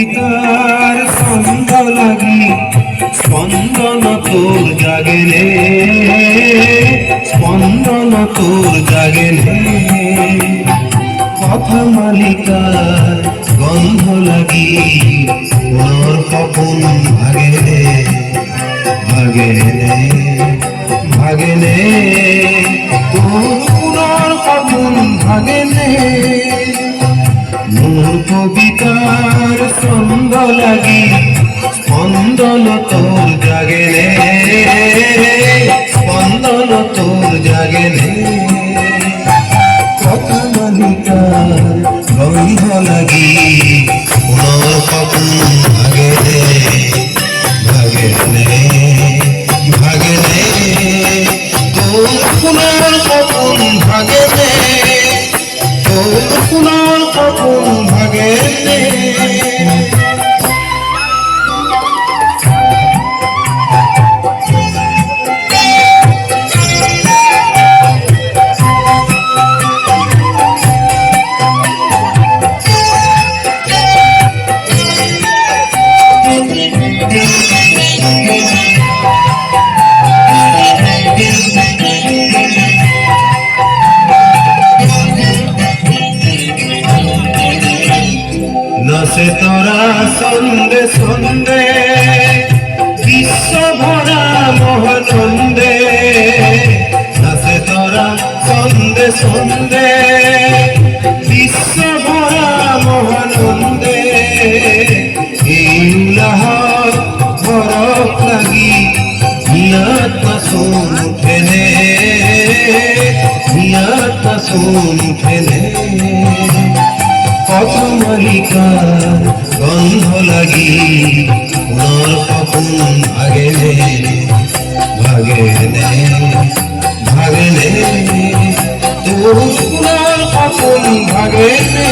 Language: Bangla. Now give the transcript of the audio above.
কবিতার ছন্দ লাগি স্পন্দন তোর জাগেনে, স্পন্দন তোর জাগেনে। কথা মালিকার গন্ধ লাগি মনের স্বপন ভাগেনে, ভাগেনে, ভাগেনে। তোর পুনর স্বপন ভাগেনে। মোর কবিতার ছন্দ লাগি স্পন্দন তোর জাগেনে, স্পন্দন তোর জাগেনে। কথা মালিকার গন্ধ লাগি পুনর স্বপন ভাগেনে, ভাগেনে, ভাগেনে। তোর পুনর স্বপন ভাগেনে, তোর পুনর স্বপন ভাগেনে। নাচে তোরা সন্দে সন্দে বিশ্ব ভরা মহানন্দে, নাচে তোরা সন্দে সন্দে বিশ্ব ভরা মহানন্দে। এই উলাহত বরফ লাগি হিয়াত মাসুম উঠেনে, হিয়াত মাসুম উঠেনে। কথা মালিকার গন্ধ লাগি পুনর স্বপন ভাগেনে, ভাগেনে, ভাগেনে। তোর পুনর স্বপন ভাগেনে।